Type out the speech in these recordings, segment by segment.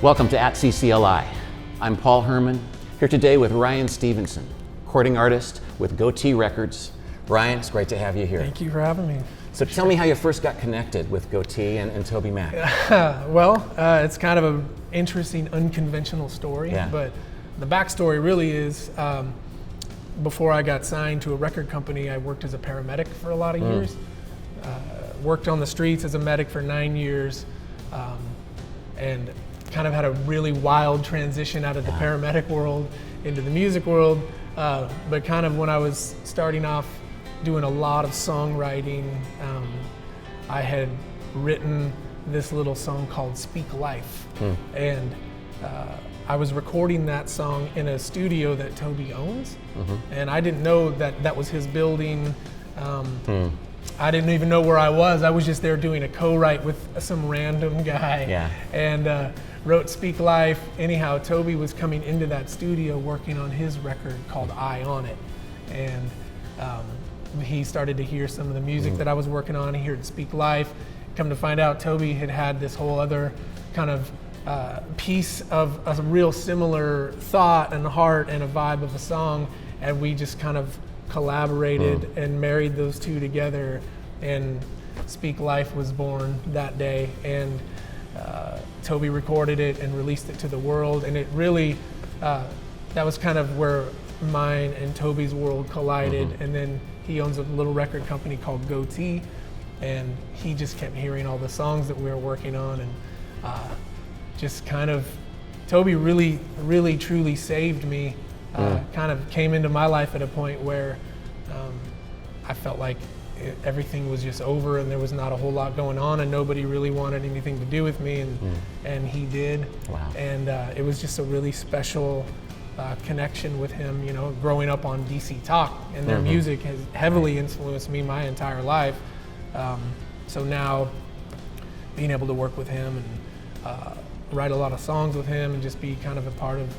Welcome to At CCLI. I'm Paul Herman, here today with Ryan Stevenson, recording artist with Gotee Records. Ryan, it's great to have you here. Thank you for having me. So tell me how you first got connected with Gotee and TobyMac. It's kind of an interesting, unconventional story, but the backstory really is before I got signed to a record company, I worked as a paramedic for a lot of years. Worked on the streets as a medic for 9 years, and kind of had a really wild transition out of the paramedic world into the music world. But kind of when I was starting off doing a lot of songwriting, I had written this little song called Speak Life. And I was recording that song in a studio that Toby owns. And I didn't know that that was his building. I didn't even know where I was. I was just there doing a co-write with some random guy. And wrote Speak Life. Anyhow, Toby was coming into that studio working on his record called Eye on It. And he started to hear some of the music that I was working on. He heard Speak Life. Come to find out, Toby had this whole other kind of piece of a real similar thought and heart and a vibe of a song. And we just kind of collaborated and married those two together. And Speak Life was born that day. And Toby recorded it and released it to the world, and it really, that was kind of where mine and Toby's world collided. And then he owns a little record company called Gotee, and he just kept hearing all the songs that we were working on, and just kind of, Toby really, really, truly saved me, kind of came into my life at a point where I felt like everything was just over and there was not a whole lot going on and nobody really wanted anything to do with me, and he did. And it was just a really special connection with him, you know, growing up on DC Talk, and their music has heavily influenced me my entire life. So now being able to work with him and write a lot of songs with him and just be kind of a part of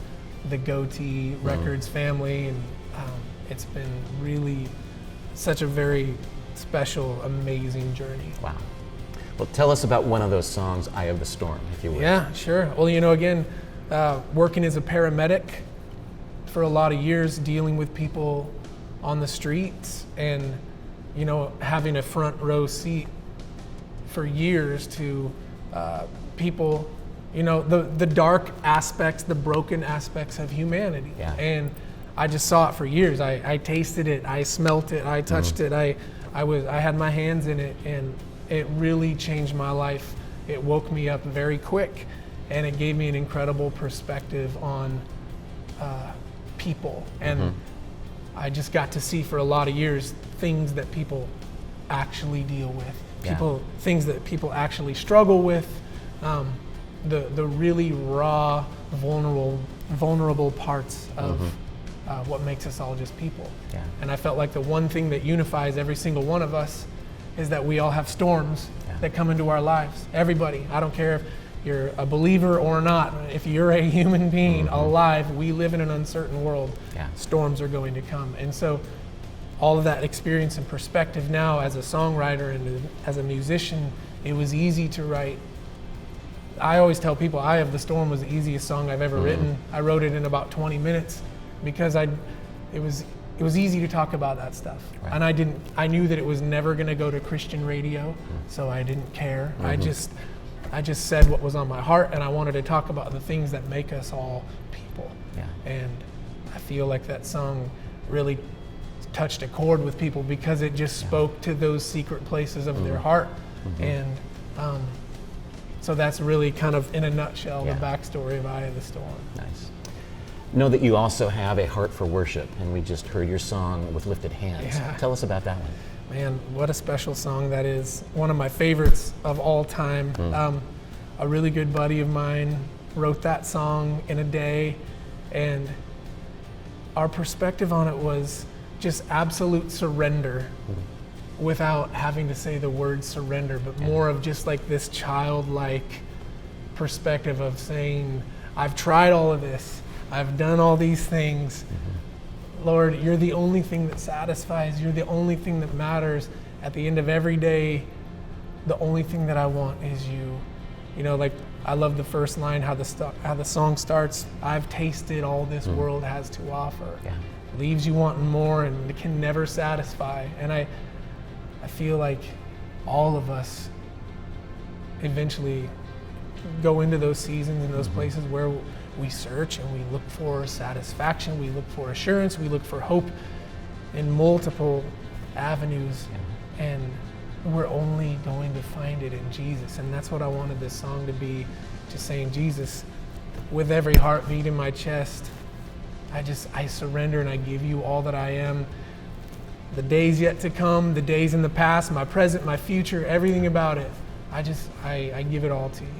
the Gotee Records family, and it's been really such a very special, amazing journey. Wow. Well, tell us about one of those songs, Eye of the Storm, if you would. Yeah, sure. Well, you know, again, working as a paramedic for a lot of years, dealing with people on the streets, and, you know, having a front row seat for years to people, you know, the dark aspects, the broken aspects of humanity. And I just saw it for years. I tasted it, I smelt it, I touched it, I had my hands in it, and it really changed my life. It woke me up very quick, and it gave me an incredible perspective on people. And I just got to see for a lot of years things that people actually deal with, things that people actually struggle with, the really raw, vulnerable parts of what makes us all just people. And I felt like the one thing that unifies every single one of us is that we all have storms that come into our lives. Everybody, I don't care if you're a believer or not, if you're a human being alive, we live in an uncertain world. Storms are going to come. And so all of that experience and perspective now as a songwriter and as a musician, it was easy to write. I always tell people Eye of the Storm was the easiest song I've ever written. I wrote it in about 20 minutes because it was easy to talk about that stuff. And I knew that it was never going to go to Christian radio, so I didn't care. I just said what was on my heart, and I wanted to talk about the things that make us all people. And I feel like that song really touched a chord with people because it just spoke to those secret places of their heart. And so that's really kind of, in a nutshell, the backstory of Eye of the Storm. Nice. Know that you also have a heart for worship, and we just heard your song With Lifted Hands. Tell us about that one. Man, what a special song that is. One of my favorites of all time. A really good buddy of mine wrote that song in a day, and our perspective on it was just absolute surrender without having to say the word surrender, but more of just like this childlike perspective of saying, I've tried all of this, I've done all these things. Lord, you're the only thing that satisfies, you're the only thing that matters. At the end of every day, the only thing that I want is you. You know, like I love the first line, how the song starts. I've tasted all this world has to offer. Yeah. Leaves you wanting more and it can never satisfy. And I feel like all of us eventually go into those seasons and those places where we search and we look for satisfaction, we look for assurance, we look for hope in multiple avenues, and we're only going to find it in Jesus. And that's what I wanted this song to be, just saying, Jesus, with every heartbeat in my chest, I surrender and I give you all that I am. The days yet to come, the days in the past, my present, my future, everything about it, I give it all to you.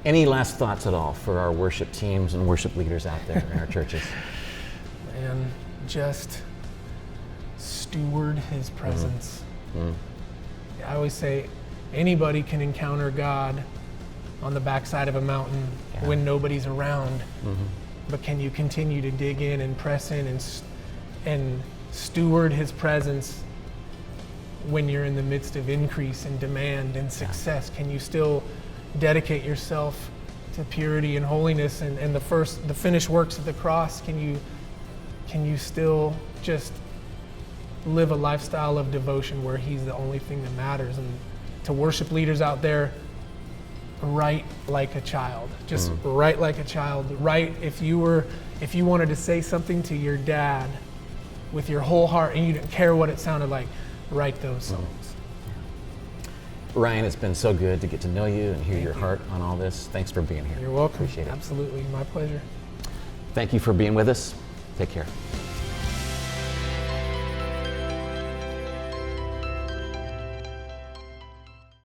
Any last thoughts at all for our worship teams and worship leaders out there in our churches? And just steward his presence. I always say anybody can encounter God on the backside of a mountain when nobody's around. But can you continue to dig in and press in and steward his presence when you're in the midst of increase and demand and success? Can you still dedicate yourself to purity and holiness and the finished works of the cross? Can you still just live a lifestyle of devotion where he's the only thing that matters? And to worship leaders out there, write like a child. Just write like a child. Write if you wanted to say something to your dad with your whole heart and you didn't care what it sounded like, write those songs. Ryan, it's been so good to get to know you and hear your heart on all this. Thanks for being here. You're welcome. Appreciate it. Absolutely. My pleasure. Thank you for being with us. Take care.